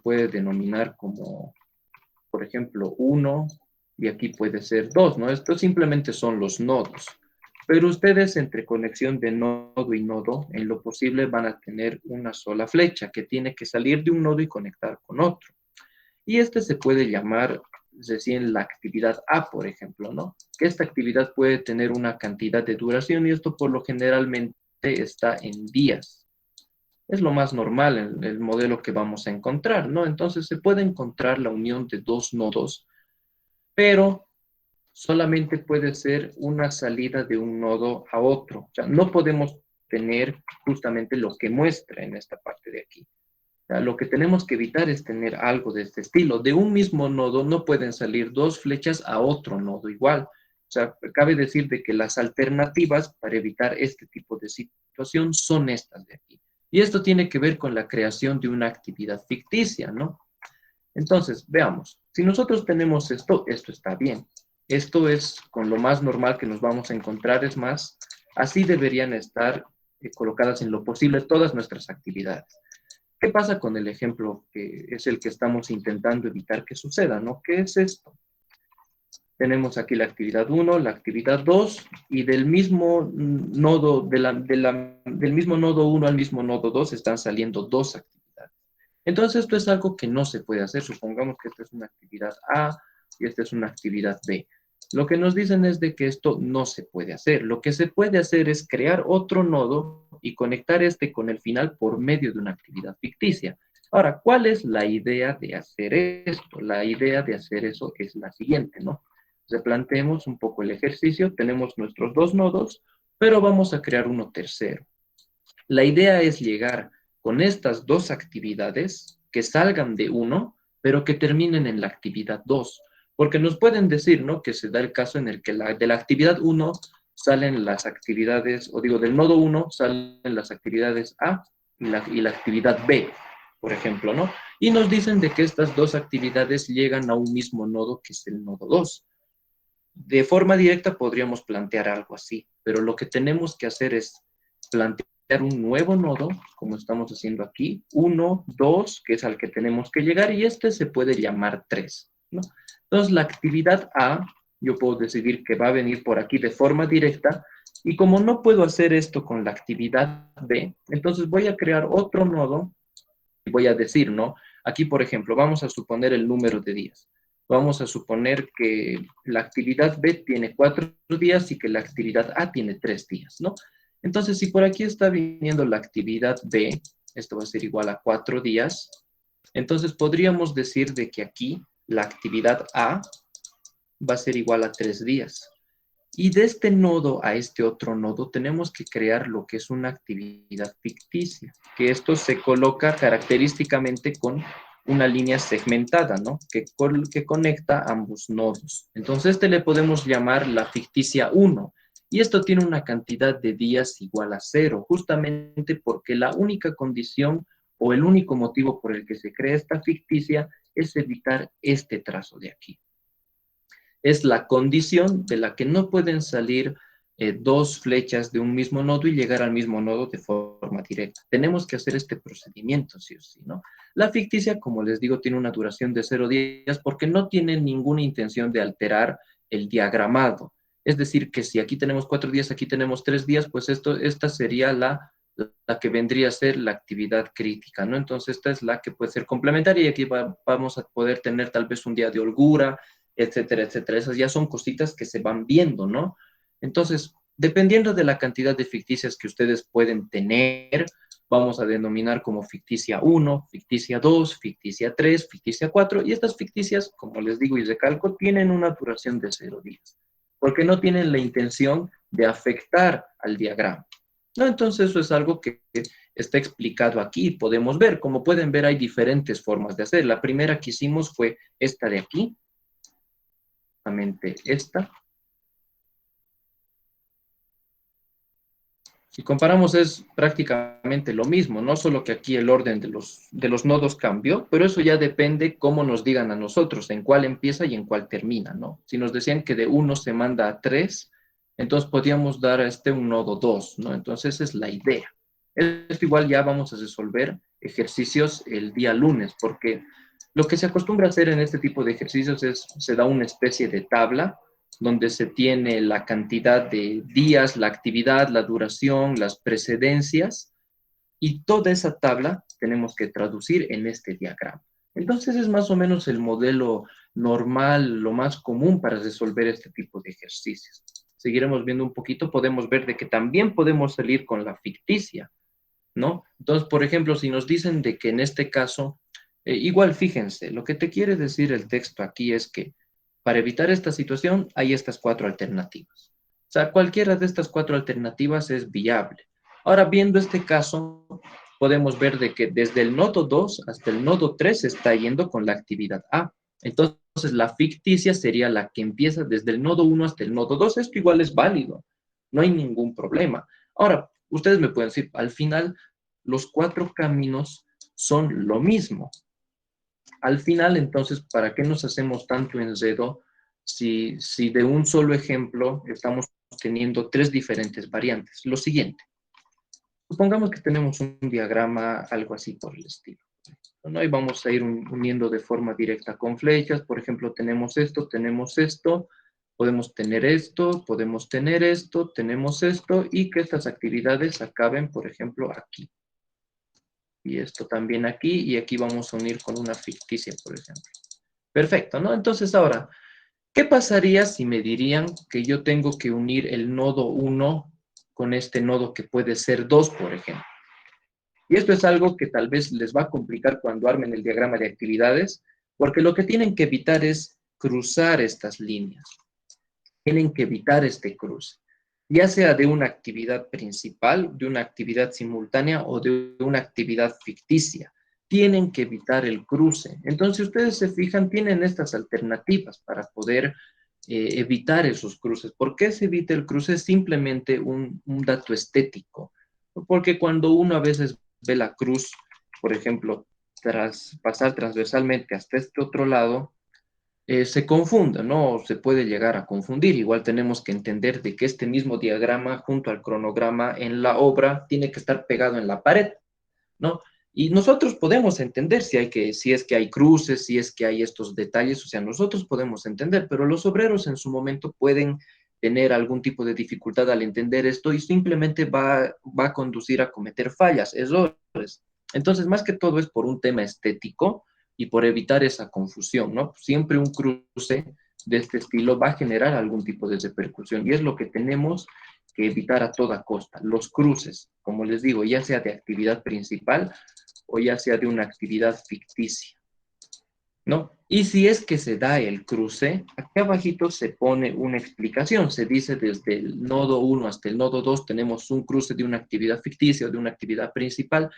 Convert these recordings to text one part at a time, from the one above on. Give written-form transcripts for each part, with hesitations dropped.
puede denominar como, por ejemplo, 1 y aquí puede ser 2, ¿no? Estos simplemente son los nodos. Pero ustedes entre conexión de nodo y nodo, en lo posible van a tener una sola flecha que tiene que salir de un nodo y conectar con otro. Y este se puede llamar recién la actividad A, por ejemplo, ¿no? Que esta actividad puede tener una cantidad de duración y esto por lo generalmente está en días. Es lo más normal en el modelo que vamos a encontrar, ¿no? Entonces se puede encontrar la unión de dos nodos, pero solamente puede ser una salida de un nodo a otro. O sea, no podemos tener justamente lo que muestra en esta parte de aquí. O sea, lo que tenemos que evitar es tener algo de este estilo. De un mismo nodo no pueden salir dos flechas a otro nodo igual. O sea, cabe decir de que las alternativas para evitar este tipo de situación son estas de aquí. Y esto tiene que ver con la creación de una actividad ficticia, ¿no? Entonces, veamos. Si nosotros tenemos esto, esto está bien. Esto es con lo más normal que nos vamos a encontrar, es más, así deberían estar colocadas en lo posible todas nuestras actividades. ¿Qué pasa con el ejemplo que es el que estamos intentando evitar que suceda, ¿no? ¿Qué es esto? Tenemos aquí la actividad 1, la actividad 2, y del mismo nodo, del mismo nodo 1 al mismo nodo 2 están saliendo dos actividades. Entonces esto es algo que no se puede hacer. Supongamos que esta es una actividad A y esta es una actividad B. Lo que nos dicen es de que esto no se puede hacer. Lo que se puede hacer es crear otro nodo y conectar este con el final por medio de una actividad ficticia. Ahora, ¿cuál es la idea de hacer esto? La idea de hacer eso es la siguiente, ¿no? Replanteemos un poco el ejercicio. Tenemos nuestros dos nodos, pero vamos a crear uno tercero. La idea es llegar con estas dos actividades que salgan de uno, pero que terminen en la actividad 2. Porque nos pueden decir, ¿no? Que se da el caso en el que de la actividad 1 salen las actividades, o digo, del nodo 1 salen las actividades A y la actividad B, por ejemplo, ¿no? Y nos dicen de que estas dos actividades llegan a un mismo nodo que es el nodo 2. De forma directa podríamos plantear algo así, pero lo que tenemos que hacer es plantear un nuevo nodo, como estamos haciendo aquí, 1, 2, que es al que tenemos que llegar, y este se puede llamar 3, ¿no? Entonces, la actividad A, yo puedo decidir que va a venir por aquí de forma directa, y como no puedo hacer esto con la actividad B, entonces voy a crear otro nodo, y voy a decir, ¿no? Aquí, por ejemplo, vamos a suponer el número de días. Vamos a suponer que la actividad B tiene 4 días y que la actividad A tiene 3 días, ¿no? Entonces, si por aquí está viniendo la actividad B, esto va a ser igual a 4 días, entonces podríamos decir de que aquí la actividad A va a ser igual a 3 días. Y de este nodo a este otro nodo tenemos que crear lo que es una actividad ficticia, que esto se coloca característicamente con una línea segmentada, ¿no? Que conecta ambos nodos. Entonces, este le podemos llamar la ficticia 1. Y esto tiene una cantidad de días igual a 0, justamente porque la única condición o el único motivo por el que se crea esta ficticia es evitar este trazo de aquí. Es la condición de la que no pueden salir dos flechas de un mismo nodo y llegar al mismo nodo de forma directa. Tenemos que hacer este procedimiento, sí o sí, ¿no? La ficticia, como les digo, tiene una duración de 0 días porque no tiene ninguna intención de alterar el diagramado. Es decir, que si aquí tenemos 4 días, aquí tenemos 3 días, pues esta sería la que vendría a ser la actividad crítica, ¿no? Entonces, esta es la que puede ser complementaria y aquí vamos a poder tener tal vez un día de holgura, etcétera, etcétera. Esas ya son cositas que se van viendo, ¿no? Entonces, dependiendo de la cantidad de ficticias que ustedes pueden tener, vamos a denominar como ficticia 1, ficticia 2, ficticia 3, ficticia 4, y estas ficticias, como les digo y recalco, tienen una duración de 0 días, porque no tienen la intención de afectar al diagrama. ¿No? Entonces, eso es algo que está explicado aquí, podemos ver. Como pueden ver, hay diferentes formas de hacer. La primera que hicimos fue esta de aquí, esta. Si comparamos es prácticamente lo mismo, no solo que aquí el orden de los nodos cambió, pero eso ya depende cómo nos digan a nosotros, en cuál empieza y en cuál termina, ¿no? Si nos decían que de 1 se manda a 3, entonces podríamos dar a este un nodo 2, ¿no? Entonces esa es la idea. Esto igual ya vamos a resolver ejercicios el día lunes, porque lo que se acostumbra a hacer en este tipo de ejercicios es, se da una especie de tabla donde se tiene la cantidad de días, la actividad, la duración, las precedencias, y toda esa tabla tenemos que traducir en este diagrama. Entonces es más o menos el modelo normal, lo más común para resolver este tipo de ejercicios. Seguiremos viendo un poquito, podemos ver de que también podemos salir con la ficticia, ¿no? Entonces, por ejemplo, si nos dicen de que en este caso, igual fíjense, lo que te quiere decir el texto aquí es que para evitar esta situación hay estas cuatro alternativas. O sea, cualquiera de estas cuatro alternativas es viable. Ahora, viendo este caso, podemos ver de que desde el nodo 2 hasta el nodo 3 se está yendo con la actividad A. Entonces, la ficticia sería la que empieza desde el nodo 1 hasta el nodo 2. Esto igual es válido, no hay ningún problema. Ahora, ustedes me pueden decir, al final, los cuatro caminos son lo mismo. Al final, entonces, ¿para qué nos hacemos tanto enredo si de un solo ejemplo estamos teniendo tres diferentes variantes? Lo siguiente, supongamos que tenemos un diagrama, algo así por el estilo, ¿no? Y vamos a ir uniendo de forma directa con flechas. Por ejemplo, tenemos esto, podemos tener esto, podemos tener esto, tenemos esto, y que estas actividades acaben, por ejemplo, aquí. Y esto también aquí, y aquí vamos a unir con una ficticia, por ejemplo. Perfecto, ¿no? Entonces ahora, ¿qué pasaría si me dirían que yo tengo que unir el nodo 1 con este nodo que puede ser 2, por ejemplo? Y esto es algo que tal vez les va a complicar cuando armen el diagrama de actividades, porque lo que tienen que evitar es cruzar estas líneas. Tienen que evitar este cruce, ya sea de una actividad principal, de una actividad simultánea o de una actividad ficticia. Tienen que evitar el cruce. Entonces, si ustedes se fijan, tienen estas alternativas para poder evitar esos cruces. ¿Por qué se evita el cruce? Es simplemente un dato estético. Porque cuando uno a veces ve la cruz, por ejemplo, tras pasar transversalmente hasta este otro lado, se confunda, ¿no? Se puede llegar a confundir. Igual tenemos que entender de que este mismo diagrama junto al cronograma en la obra tiene que estar pegado en la pared, ¿no? Y nosotros podemos entender si es que hay cruces, si es que hay estos detalles, o sea, nosotros podemos entender, pero los obreros en su momento pueden tener algún tipo de dificultad al entender esto y simplemente va a conducir a cometer fallas, errores. Entonces, más que todo es por un tema estético y por evitar esa confusión, ¿no? Siempre un cruce de este estilo va a generar algún tipo de repercusión y es lo que tenemos que evitar a toda costa. Los cruces, como les digo, ya sea de actividad principal o ya sea de una actividad ficticia, ¿no? Y si es que se da el cruce, aquí abajito se pone una explicación. Se dice desde el nodo 1 hasta el nodo 2 tenemos un cruce de una actividad ficticia o de una actividad principal.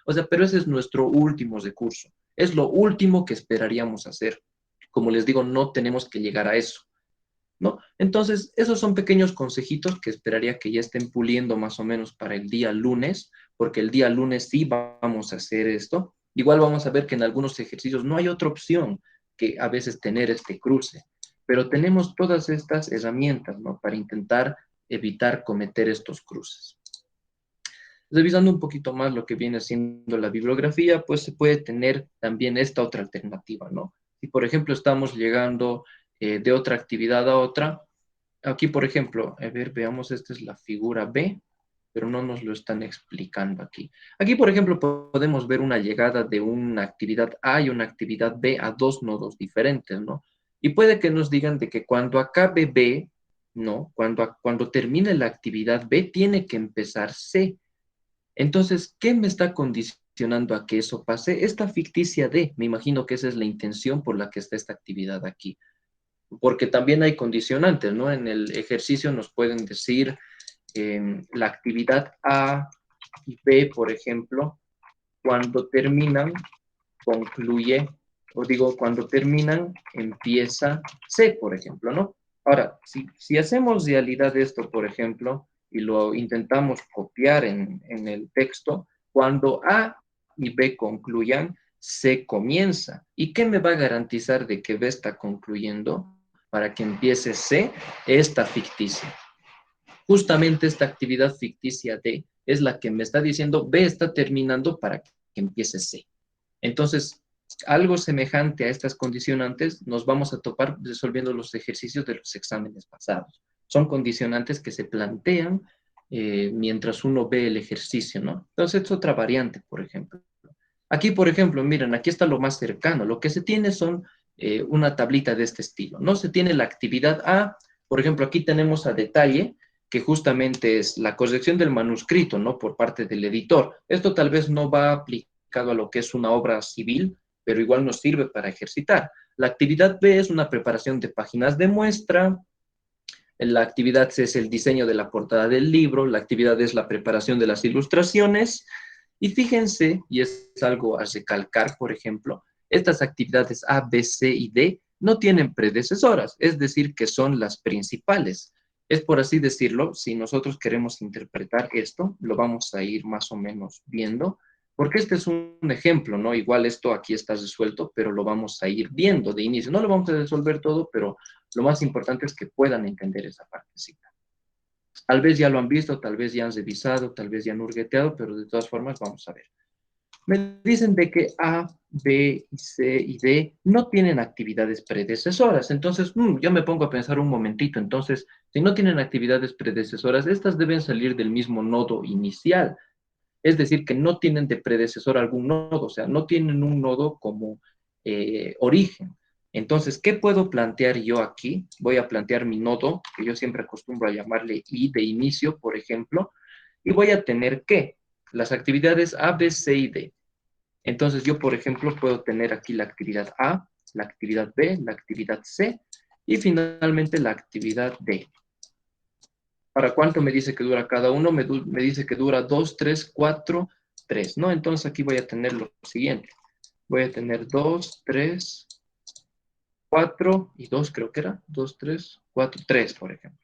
O sea, pero ese es nuestro último recurso. Es lo último que esperaríamos hacer. Como les digo, no tenemos que llegar a eso, ¿no? Entonces, esos son pequeños consejitos que esperaría que ya estén puliendo más o menos para el día lunes, porque el día lunes sí vamos a hacer esto. Igual vamos a ver que en algunos ejercicios no hay otra opción que a veces tener este cruce, pero tenemos todas estas herramientas, ¿no? Para intentar evitar cometer estos cruces. Revisando un poquito más lo que viene siendo la bibliografía, pues se puede tener también esta otra alternativa, ¿no? Si, por ejemplo, estamos llegando de otra actividad a otra, aquí, por ejemplo, a ver, veamos, esta es la figura B, pero no nos lo están explicando aquí. Aquí, por ejemplo, podemos ver una llegada de una actividad A y una actividad B a dos nodos diferentes, ¿no? Y puede que nos digan de que cuando acabe B, ¿no? Cuando termine la actividad B, tiene que empezar C. Entonces, ¿qué me está condicionando a que eso pase? Esta ficticia D, me imagino que esa es la intención por la que está esta actividad aquí. Porque también hay condicionantes, ¿no? En el ejercicio nos pueden decir la actividad A y B, por ejemplo, cuando terminan, concluye, o digo, cuando terminan, empieza C, por ejemplo, ¿no? Ahora, si hacemos realidad esto, por ejemplo, y lo intentamos copiar en el texto, cuando A y B concluyan, C comienza. ¿Y qué me va a garantizar de que B está concluyendo para que empiece C? Esta ficticia. Justamente esta actividad ficticia D es la que me está diciendo B está terminando para que empiece C. Entonces, algo semejante a estas condicionantes nos vamos a topar resolviendo los ejercicios de los exámenes pasados. Son condicionantes que se plantean mientras uno ve el ejercicio, ¿no? Entonces, es otra variante, por ejemplo. Aquí, por ejemplo, miren, aquí está lo más cercano. Lo que se tiene son una tablita de este estilo, ¿no? Se tiene la actividad A, por ejemplo, aquí tenemos a detalle, que justamente es la corrección del manuscrito, ¿no? Por parte del editor. Esto tal vez no va aplicado a lo que es una obra civil, pero igual nos sirve para ejercitar. La actividad B es una preparación de páginas de muestra. La actividad C es el diseño de la portada del libro. La actividad D es la preparación de las ilustraciones. Y fíjense, y es algo a recalcar, por ejemplo, estas actividades A, B, C y D no tienen predecesoras, es decir, que son las principales. Es por así decirlo, si nosotros queremos interpretar esto, lo vamos a ir más o menos viendo, porque este es un ejemplo, ¿no? Igual esto aquí está resuelto, pero lo vamos a ir viendo de inicio. No lo vamos a resolver todo, pero lo más importante es que puedan entender esa partecita. Tal vez ya lo han visto, tal vez ya han revisado, tal vez ya han hurgueteado, pero de todas formas vamos a ver. Me dicen de que A, B, C y D no tienen actividades predecesoras. Entonces, yo me pongo a pensar un momentito. Entonces, si no tienen actividades predecesoras, estas deben salir del mismo nodo inicial. Es decir, que no tienen de predecesor algún nodo, o sea, no tienen un nodo como origen. Entonces, ¿qué puedo plantear yo aquí? Voy a plantear mi nodo, que yo siempre acostumbro a llamarle I de inicio, por ejemplo, y voy a tener ¿qué? Las actividades A, B, C y D. Entonces, yo, por ejemplo, puedo tener aquí la actividad A, la actividad B, la actividad C y finalmente la actividad D. ¿Para cuánto me dice que dura cada uno? Me dice que dura 2, 3, 4, 3, ¿no? Entonces aquí voy a tener lo siguiente. Voy a tener 2, 3, 4 y 2 creo que era. 2, 3, 4, 3, por ejemplo.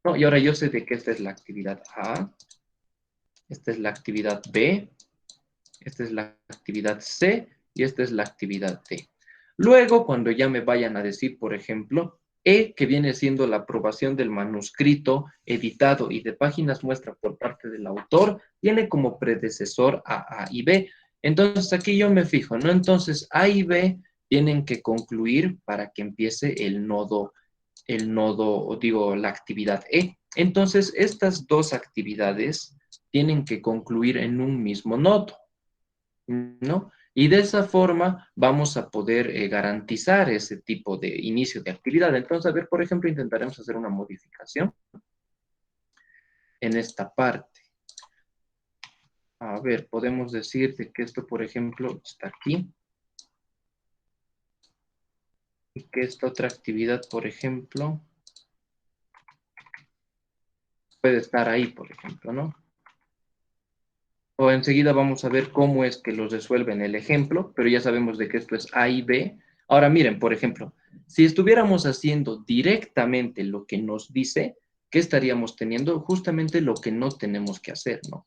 No, y ahora yo sé de que esta es la actividad A, esta es la actividad B, esta es la actividad C y esta es la actividad D. Luego, cuando ya me vayan a decir, por ejemplo, E, que viene siendo la aprobación del manuscrito editado y de páginas muestra por parte del autor, tiene como predecesor a A y B. Entonces, aquí yo me fijo, ¿no? Entonces, A y B tienen que concluir para que empiece o digo, la actividad E. Entonces, estas dos actividades tienen que concluir en un mismo nodo, ¿no? Y de esa forma vamos a poder garantizar ese tipo de inicio de actividad. Entonces, a ver, por ejemplo, intentaremos hacer una modificación en esta parte. A ver, podemos decir de que esto, por ejemplo, está aquí. Y que esta otra actividad, por ejemplo, puede estar ahí, por ejemplo, ¿no? O enseguida vamos a ver cómo es que lo resuelve en el ejemplo, pero ya sabemos de que esto es A y B. Ahora miren, por ejemplo, si estuviéramos haciendo directamente lo que nos dice, ¿qué estaríamos teniendo? Justamente lo que no tenemos que hacer, ¿no?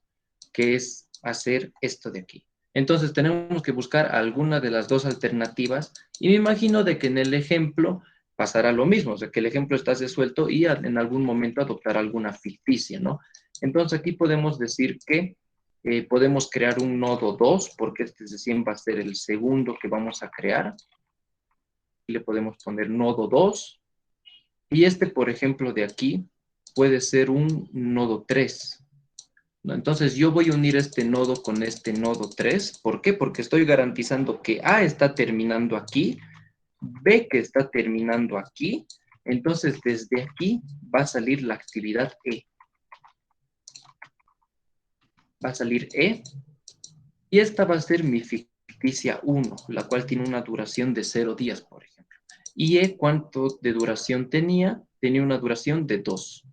Que es hacer esto de aquí. Entonces tenemos que buscar alguna de las dos alternativas y me imagino de que en el ejemplo pasará lo mismo, o sea, que el ejemplo está resuelto y en algún momento adoptará alguna ficticia, ¿no? Entonces aquí podemos decir que podemos crear un nodo 2, porque este recién va a ser el segundo que vamos a crear. Y le podemos poner nodo 2. Y este, por ejemplo, de aquí, puede ser un nodo 3. ¿No? Entonces yo voy a unir este nodo con este nodo 3. ¿Por qué? Porque estoy garantizando que A está terminando aquí, B que está terminando aquí. Entonces desde aquí va a salir la actividad E. Va a salir E. Y esta va a ser mi ficticia 1, la cual tiene una duración de 0 días, por ejemplo. ¿Y E cuánto de duración tenía? Tenía una duración de 2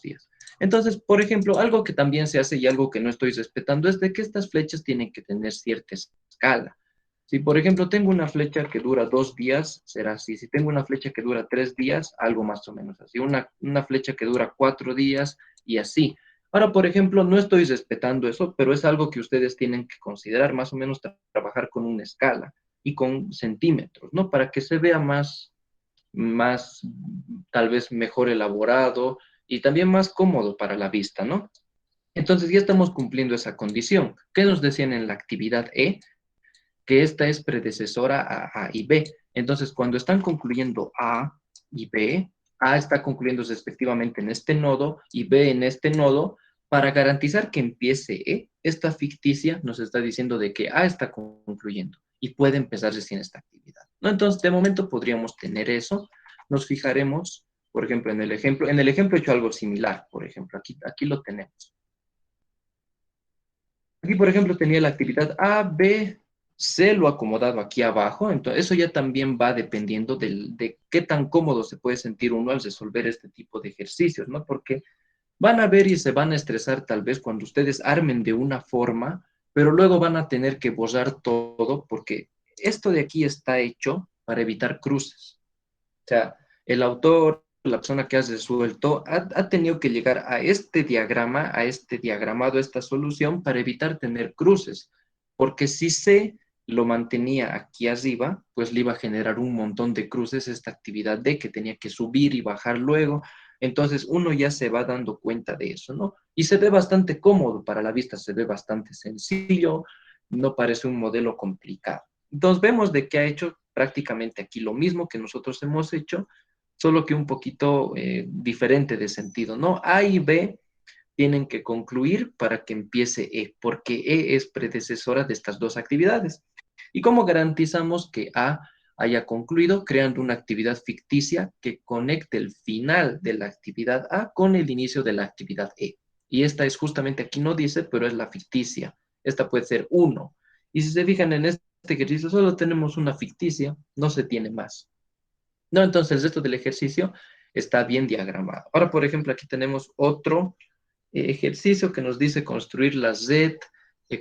días. Entonces, por ejemplo, algo que también se hace y algo que no estoy respetando es de que estas flechas tienen que tener cierta escala. Si, por ejemplo, tengo una flecha que dura 2 días, será así. Si tengo una flecha que dura 3 días, algo más o menos así. Una flecha que dura 4 días y así. Ahora, por ejemplo, no estoy respetando eso, pero es algo que ustedes tienen que considerar, más o menos trabajar con una escala y con centímetros, ¿no? Para que se vea más tal vez mejor elaborado y también más cómodo para la vista, ¿no? Entonces ya estamos cumpliendo esa condición. ¿Qué nos decían en la actividad E? Que esta es predecesora a y B. Entonces, cuando están concluyendo A y B, A está concluyendo respectivamente en este nodo y B en este nodo, para garantizar que empiece E, esta ficticia nos está diciendo de que A está concluyendo y puede empezar recién esta actividad, ¿no? Entonces, de momento podríamos tener eso. Nos fijaremos, por ejemplo, en el ejemplo he hecho algo similar, por ejemplo, aquí lo tenemos. Aquí, por ejemplo, tenía la actividad A, B, C lo acomodado aquí abajo. Entonces, eso ya también va dependiendo de qué tan cómodo se puede sentir uno al resolver este tipo de ejercicios, ¿no? Porque van a ver y se van a estresar tal vez cuando ustedes armen de una forma, pero luego van a tener que borrar todo porque esto de aquí está hecho para evitar cruces. O sea, el autor, la persona que ha resuelto, ha tenido que llegar a este diagrama, a este diagramado, a esta solución, para evitar tener cruces. Porque si C lo mantenía aquí arriba, pues le iba a generar un montón de cruces esta actividad D que tenía que subir y bajar luego. Entonces uno ya se va dando cuenta de eso, ¿no? Y se ve bastante cómodo para la vista, se ve bastante sencillo, no parece un modelo complicado. Entonces vemos de que ha hecho prácticamente aquí lo mismo que nosotros hemos hecho, solo que un poquito diferente de sentido, ¿no? A y B tienen que concluir para que empiece E, porque E es predecesora de estas dos actividades. ¿Y cómo garantizamos que A haya concluido? Creando una actividad ficticia que conecte el final de la actividad A con el inicio de la actividad E. Y esta es justamente, aquí no dice, pero es la ficticia. Esta puede ser 1. Y si se fijan en este ejercicio, solo tenemos una ficticia, no se tiene más. No, entonces el resto del ejercicio está bien diagramado. Ahora, por ejemplo, aquí tenemos otro ejercicio que nos dice construir la red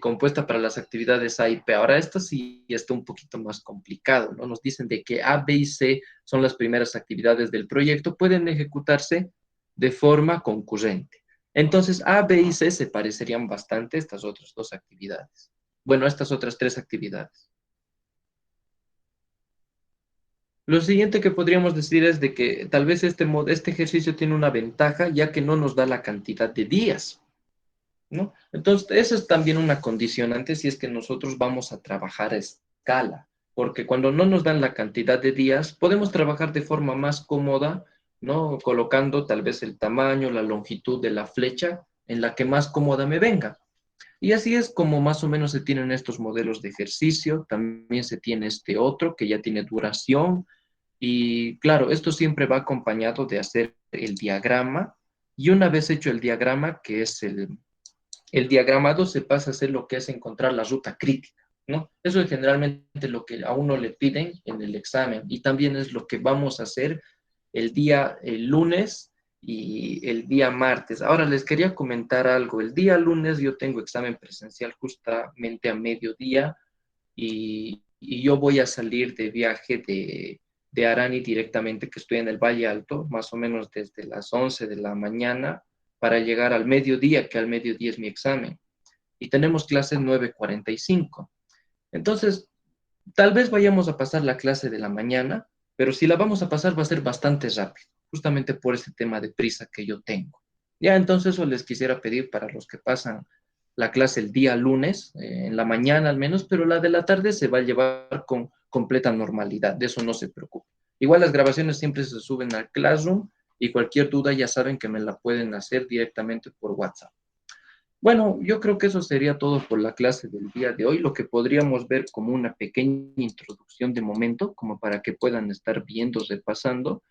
compuesta para las actividades A y P. Ahora, esto sí está un poquito más complicado, ¿no? Nos dicen de que A, B y C son las primeras actividades del proyecto, pueden ejecutarse de forma concurrente. Entonces, A, B y C se parecerían bastante a estas otras dos actividades. Bueno, estas otras tres actividades. Lo siguiente que podríamos decir es de que tal vez este ejercicio tiene una ventaja ya que no nos da la cantidad de días, ¿no? Entonces, eso es también una condicionante si es que nosotros vamos a trabajar a escala, porque cuando no nos dan la cantidad de días, podemos trabajar de forma más cómoda, ¿no? Colocando tal vez el tamaño, la longitud de la flecha en la que más cómoda me venga. Y así es como más o menos se tienen estos modelos de ejercicio. También se tiene este otro que ya tiene duración. Y claro, esto siempre va acompañado de hacer el diagrama. Y una vez hecho el diagrama, que es el diagramado, se pasa a hacer lo que es encontrar la ruta crítica, ¿no? Eso es generalmente lo que a uno le piden en el examen. Y también es lo que vamos a hacer el lunes y el día martes. Ahora les quería comentar algo. El día lunes yo tengo examen presencial justamente a mediodía y yo voy a salir de viaje de Arani directamente, que estoy en el Valle Alto, más o menos desde las 11 de la mañana para llegar al mediodía, que al mediodía es mi examen. Y tenemos clases 9:45. Entonces, tal vez vayamos a pasar la clase de la mañana, pero si la vamos a pasar va a ser bastante rápido, justamente por ese tema de prisa que yo tengo. Ya, entonces eso les quisiera pedir para los que pasan la clase el día lunes, en la mañana al menos, pero la de la tarde se va a llevar con completa normalidad, de eso no se preocupe. Igual las grabaciones siempre se suben al Classroom y cualquier duda ya saben que me la pueden hacer directamente por WhatsApp. Bueno, yo creo que eso sería todo por la clase del día de hoy, lo que podríamos ver como una pequeña introducción de momento, como para que puedan estar viendo, repasando,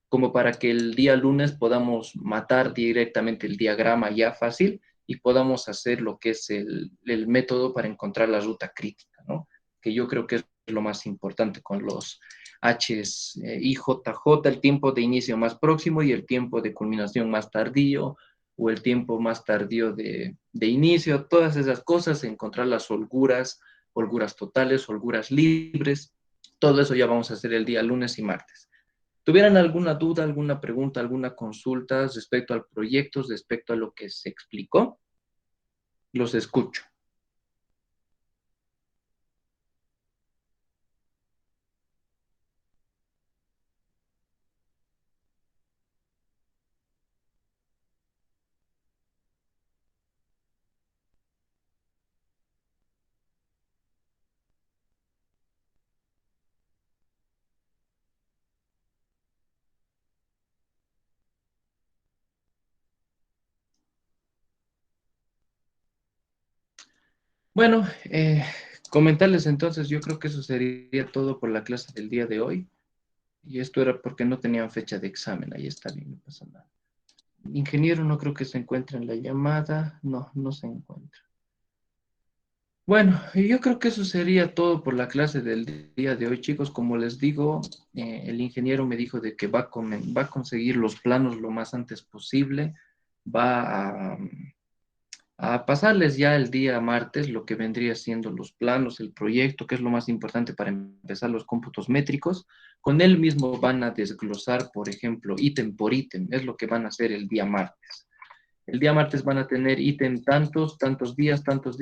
como para que el día lunes podamos matar directamente el diagrama ya fácil y podamos hacer lo que es el método para encontrar la ruta crítica, ¿no? Que yo creo que es lo más importante con los H's y JJ, el tiempo de inicio más próximo y el tiempo de culminación más tardío, o el tiempo más tardío de inicio, todas esas cosas, encontrar las holguras, holguras totales, holguras libres, todo eso ya vamos a hacer el día lunes y martes. ¿Tuvieran alguna duda, alguna pregunta, alguna consulta respecto al proyecto, respecto a lo que se explicó? Los escucho. Bueno, comentarles entonces, yo creo que eso sería todo por la clase del día de hoy. Y esto era porque no tenían fecha de examen. Ahí está bien, no pasa nada. Ingeniero, no creo que se encuentre en la llamada. No, no se encuentra. Bueno, y yo creo que eso sería todo por la clase del día de hoy, chicos. Como les digo, el ingeniero me dijo de que va a conseguir los planos lo más antes posible. Va a pasarles ya el día martes lo que vendría siendo los planos, el proyecto, que es lo más importante para empezar los cómputos métricos. Con él mismo van a desglosar, por ejemplo, ítem por ítem. Es lo que van a hacer el día martes. El día martes van a tener ítem tantos días, tantos,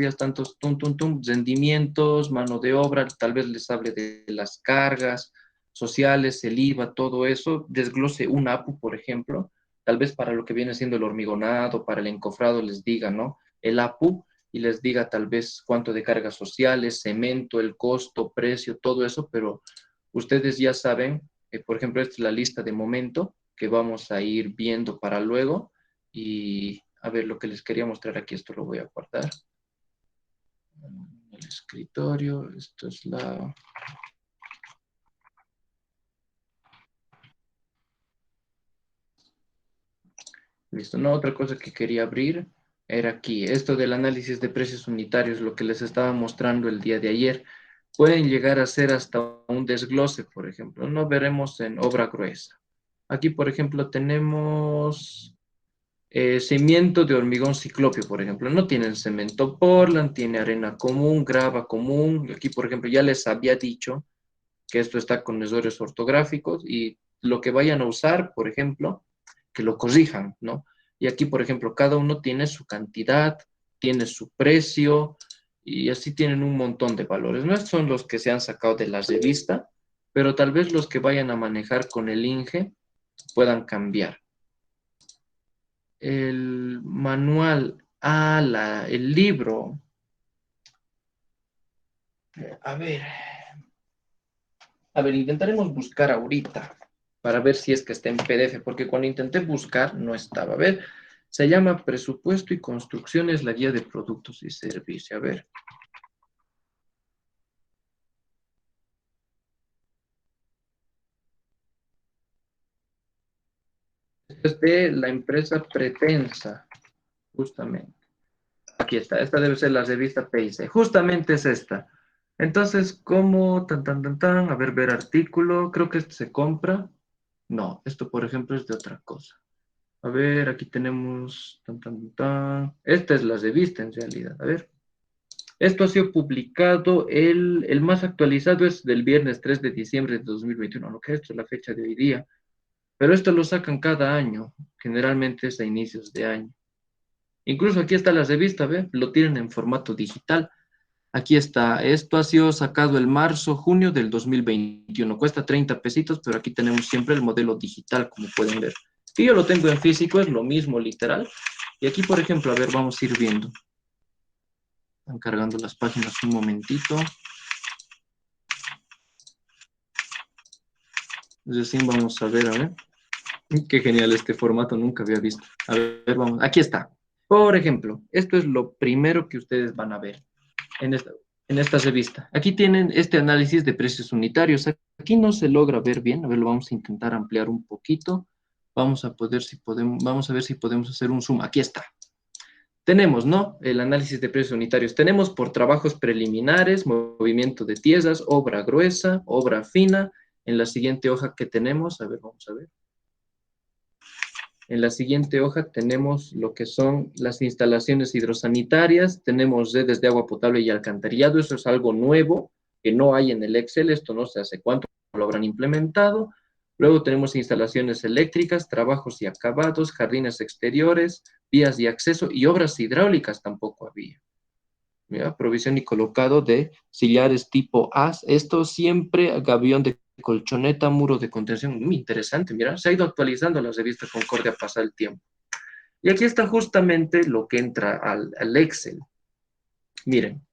tum, tum, tum, rendimientos, mano de obra, tal vez les hable de las cargas sociales, el IVA, todo eso, desglose un APU, por ejemplo, tal vez para lo que viene siendo el hormigonado, para el encofrado, les diga, ¿no? El APU y les diga tal vez cuánto de cargas sociales, cemento, el costo, precio, todo eso, pero ustedes ya saben, por ejemplo, esta es la lista de momento que vamos a ir viendo para luego. Y a ver, lo que les quería mostrar aquí, esto lo voy a guardar. El escritorio, esto es la... Listo, no, otra cosa que quería abrir era aquí, esto del análisis de precios unitarios, lo que les estaba mostrando el día de ayer. Pueden llegar a ser hasta un desglose, por ejemplo, no veremos en obra gruesa. Aquí, por ejemplo, tenemos cimiento de hormigón ciclopio, por ejemplo. No tienen cemento Portland, tiene arena común, grava común. Aquí, por ejemplo, ya les había dicho que esto está con errores ortográficos y lo que vayan a usar, por ejemplo, que lo corrijan, ¿no? Y aquí, por ejemplo, cada uno tiene su cantidad, tiene su precio y así tienen un montón de valores. No son los que se han sacado de la revista, pero tal vez los que vayan a manejar con el INGE puedan cambiar. El manual, el libro. A ver, intentaremos buscar ahorita para ver si es que está en PDF, porque cuando intenté buscar no estaba. A ver, se llama Presupuesto y Construcciones, la guía de productos y servicios. A ver, es de la empresa Pretensa, justamente. Aquí está, esta debe ser la revista PIC, justamente es esta. Entonces, ¿cómo? Tan, tan, tan, tan, a ver, ver artículo, creo que este se compra. No, esto por ejemplo es de otra cosa. A ver, aquí tenemos, tan, tan, tan. Esta es la revista en realidad. A ver, esto ha sido publicado, el más actualizado es del viernes 3 de diciembre de 2021, lo que esto es la fecha de hoy día. Pero esto lo sacan cada año, generalmente es a inicios de año. Incluso aquí está la revista, ¿ve? Lo tienen en formato digital. Aquí está, esto ha sido sacado el marzo, junio del 2021. Cuesta 30 pesitos, pero aquí tenemos siempre el modelo digital, como pueden ver. Y yo lo tengo en físico, es lo mismo, literal. Y aquí, por ejemplo, a ver, vamos a ir viendo. Están cargando las páginas un momentito. Recién vamos a ver. Qué genial este formato, nunca había visto. A ver, vamos, aquí está. Por ejemplo, esto es lo primero que ustedes van a ver en esta revista. Aquí tienen este análisis de precios unitarios. Aquí no se logra ver bien. A ver, lo vamos a intentar ampliar un poquito. Vamos a ver si podemos hacer un zoom. Aquí está. Tenemos, ¿no? El análisis de precios unitarios. Tenemos por trabajos preliminares, movimiento de tierras, obra gruesa, obra fina. En la siguiente hoja que tenemos, a ver, vamos a ver. En la siguiente hoja tenemos lo que son las instalaciones hidrosanitarias, tenemos redes de agua potable y alcantarillado, eso es algo nuevo que no hay en el Excel, esto no sé hace cuánto lo habrán implementado. Luego tenemos instalaciones eléctricas, trabajos y acabados, jardines exteriores, vías de acceso y obras hidráulicas tampoco había. Mira, provisión y colocado de sillares tipo AS. Esto siempre, gavión de colchoneta, muro de contención. Muy interesante, mira, se ha ido actualizando la revista Concordia a pasar el tiempo. Y aquí está justamente lo que entra al Excel. Miren,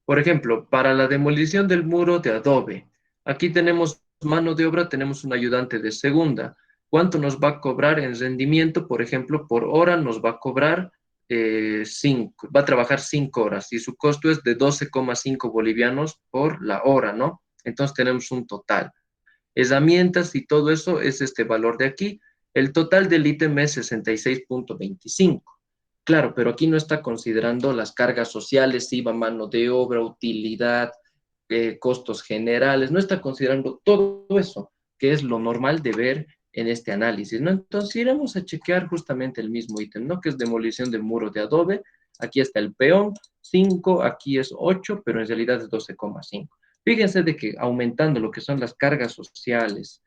por ejemplo, para la demolición del muro de adobe, aquí tenemos mano de obra, tenemos un ayudante de segunda. ¿Cuánto nos va a cobrar en rendimiento? Por ejemplo, por hora nos va a cobrar va a trabajar 5 horas y su costo es de 12,5 bolivianos por la hora, ¿no? Entonces tenemos un total. Herramientas y todo eso es este valor de aquí. El total del ítem es 66,25. Claro, pero aquí no está considerando las cargas sociales, IVA, mano de obra, utilidad, costos generales, no está considerando todo eso, que es lo normal de ver en este análisis, ¿no? Entonces iremos a chequear justamente el mismo ítem, ¿no? Que es demolición de muro de adobe. Aquí está el peón, 5, aquí es 8, pero en realidad es 12,5. Fíjense de que aumentando lo que son las cargas sociales,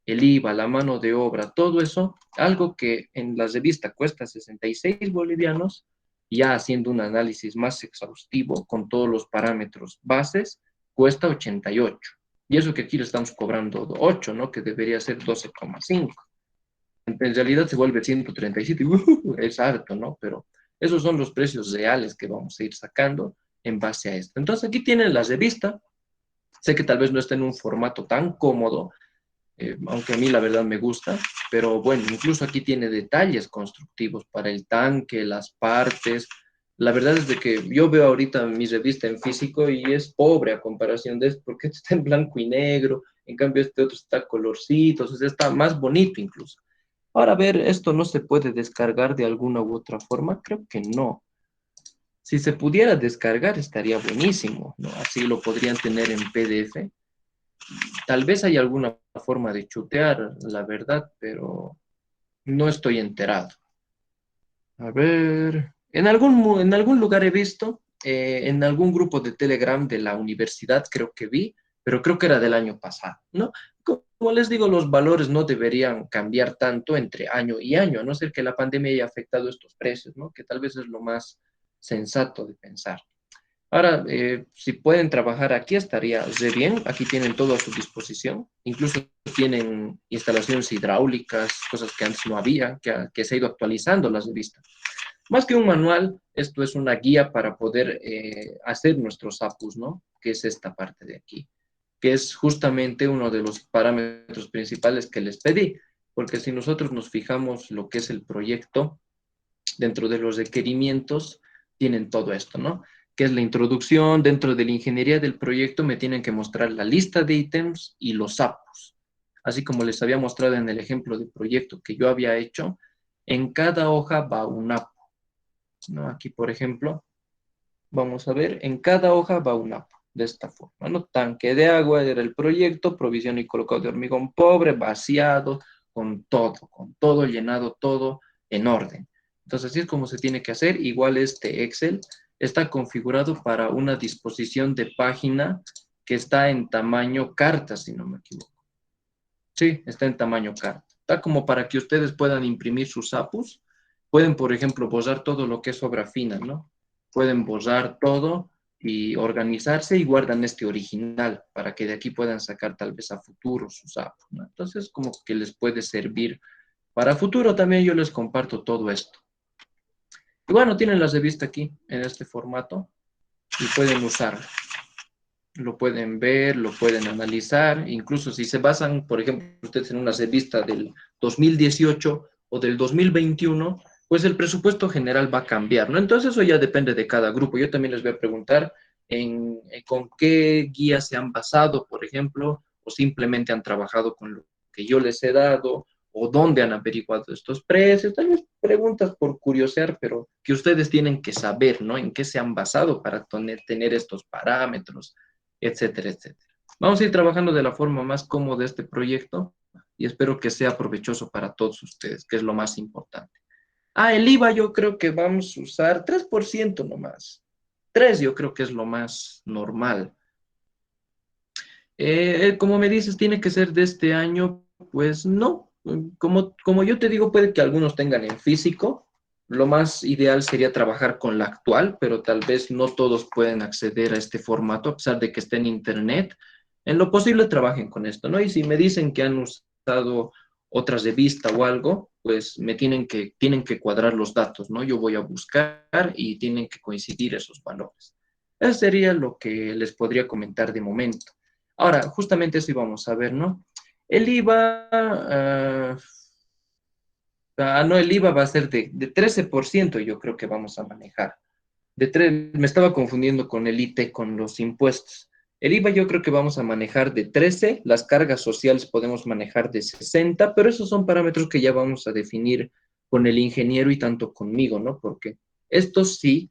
el IVA, la mano de obra, todo eso, algo que en la revista cuesta 66 bolivianos, ya haciendo un análisis más exhaustivo con todos los parámetros bases, cuesta 88. Y eso que aquí le estamos cobrando 8, ¿no? Que debería ser 12,5. En realidad se vuelve 137, es harto, ¿no? Pero esos son los precios reales que vamos a ir sacando en base a esto. Entonces aquí tienen la revista. Sé que tal vez no está en un formato tan cómodo, aunque a mí la verdad me gusta, pero bueno, incluso aquí tiene detalles constructivos para el tanque, las partes. La verdad es de que yo veo ahorita mi revista en físico y es pobre a comparación de esto, porque este está en blanco y negro, en cambio este otro está colorcitos, o sea, está más bonito incluso. Ahora, a ver, ¿esto no se puede descargar de alguna u otra forma? Creo que no. Si se pudiera descargar estaría buenísimo, ¿no? Así lo podrían tener en PDF. Tal vez hay alguna forma de chutear, la verdad, pero no estoy enterado. A ver, en algún lugar he visto, en algún grupo de Telegram de la universidad creo que vi, pero creo que era del año pasado, ¿no? Como les digo, los valores no deberían cambiar tanto entre año y año, a no ser que la pandemia haya afectado estos precios, ¿no? Que tal vez es lo más sensato de pensar. Ahora, si pueden trabajar aquí, estaría re bien. Aquí tienen todo a su disposición. Incluso tienen instalaciones hidráulicas, cosas que antes no había, que se ha ido actualizando las revistas. Más que un manual, esto es una guía para poder hacer nuestros APUs, ¿no? Que es esta parte de aquí, que es justamente uno de los parámetros principales que les pedí. Porque si nosotros nos fijamos lo que es el proyecto, dentro de los requerimientos tienen todo esto, ¿no? Que es la introducción, dentro de la ingeniería del proyecto me tienen que mostrar la lista de ítems y los APUs. Así como les había mostrado en el ejemplo de proyecto que yo había hecho, en cada hoja va un APU, ¿no? Aquí, por ejemplo, vamos a ver, en cada hoja va un APU, de esta forma, ¿no? Tanque de agua era el proyecto, provisión y colocado de hormigón pobre, vaciado, con todo llenado, todo en orden. Entonces, así es como se tiene que hacer. Igual este Excel está configurado para una disposición de página que está en tamaño carta, si no me equivoco. Sí, está en tamaño carta. Está como para que ustedes puedan imprimir sus APUs. Pueden, por ejemplo, borrar todo lo que es obra fina, ¿no? Pueden borrar todo y organizarse y guardan este original para que de aquí puedan sacar tal vez a futuro sus APUs, ¿no? Entonces, como que les puede servir para futuro también yo les comparto todo esto. Y bueno, tienen la revista aquí en este formato y pueden usarla. Lo pueden ver, lo pueden analizar, incluso si se basan, por ejemplo, ustedes en una revista del 2018 o del 2021, pues el presupuesto general va a cambiar, ¿no? Entonces eso ya depende de cada grupo. Yo también les voy a preguntar con qué guías se han basado, por ejemplo, o simplemente han trabajado con lo que yo les he dado, o dónde han averiguado estos precios, tal vez preguntas por curiosear, pero que ustedes tienen que saber, ¿no? En qué se han basado para tener estos parámetros, etcétera, etcétera. Vamos a ir trabajando de la forma más cómoda este proyecto y espero que sea provechoso para todos ustedes, que es lo más importante. Ah, el IVA yo creo que vamos a usar 3% nomás. 3 yo creo que es lo más normal. Como me dices, tiene que ser de este año, pues no. Como yo te digo, puede que algunos tengan en físico. Lo más ideal sería trabajar con la actual, pero tal vez no todos pueden acceder a este formato, a pesar de que esté en internet. En lo posible trabajen con esto, ¿no? Y si me dicen que han usado otras de vista o algo, pues tienen que cuadrar los datos, ¿no? Yo voy a buscar y tienen que coincidir esos valores. Eso sería lo que les podría comentar de momento. Ahora, justamente eso íbamos a ver, ¿no? El IVA, Ah, no, el IVA va a ser de 13%, yo creo que vamos a manejar. Me estaba confundiendo con el IT, con los impuestos. El IVA yo creo que vamos a manejar de 13, las cargas sociales podemos manejar de 60, pero esos son parámetros que ya vamos a definir con el ingeniero y tanto conmigo, ¿no? Porque estos sí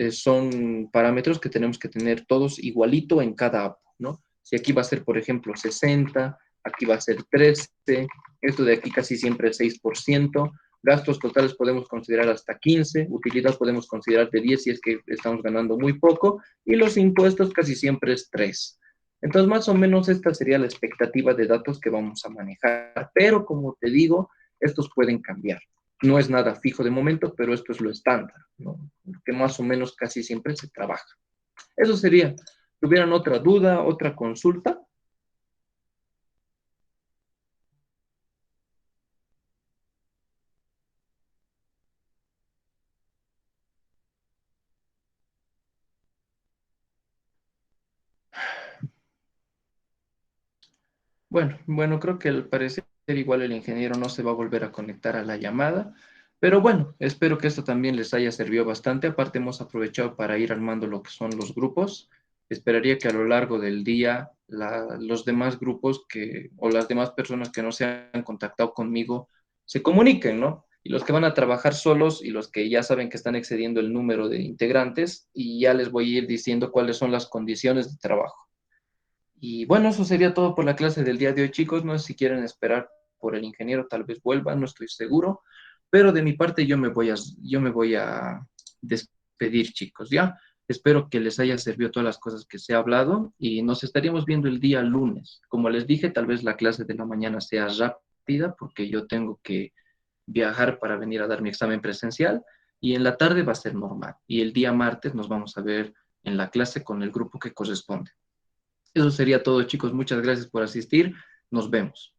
son parámetros que tenemos que tener todos igualito en cada app, ¿no? Si aquí va a ser, por ejemplo, 60, aquí va a ser 13, esto de aquí casi siempre es 6%, gastos totales podemos considerar hasta 15, utilidad podemos considerar de 10 si es que estamos ganando muy poco, y los impuestos casi siempre es 3. Entonces, más o menos esta sería la expectativa de datos que vamos a manejar, pero como te digo, estos pueden cambiar. No es nada fijo de momento, pero esto es lo estándar, ¿no? Que más o menos casi siempre se trabaja. Eso sería. ¿Tuvieran otra duda, otra consulta? Bueno, creo que al parecer igual el ingeniero no se va a volver a conectar a la llamada, pero bueno, espero que esto también les haya servido bastante. Aparte hemos aprovechado para ir armando lo que son los grupos. Esperaría que a lo largo del día los demás grupos o las demás personas que no se han contactado conmigo se comuniquen, ¿no? Y los que van a trabajar solos y los que ya saben que están excediendo el número de integrantes, y ya les voy a ir diciendo cuáles son las condiciones de trabajo. Y bueno, eso sería todo por la clase del día de hoy, chicos. No sé si quieren esperar por el ingeniero, tal vez vuelva, no estoy seguro. Pero de mi parte yo me voy a despedir, chicos, ¿ya? Espero que les haya servido todas las cosas que se ha hablado y nos estaríamos viendo el día lunes. Como les dije, tal vez la clase de la mañana sea rápida porque yo tengo que viajar para venir a dar mi examen presencial y en la tarde va a ser normal. Y el día martes nos vamos a ver en la clase con el grupo que corresponde. Eso sería todo, chicos. Muchas gracias por asistir. Nos vemos.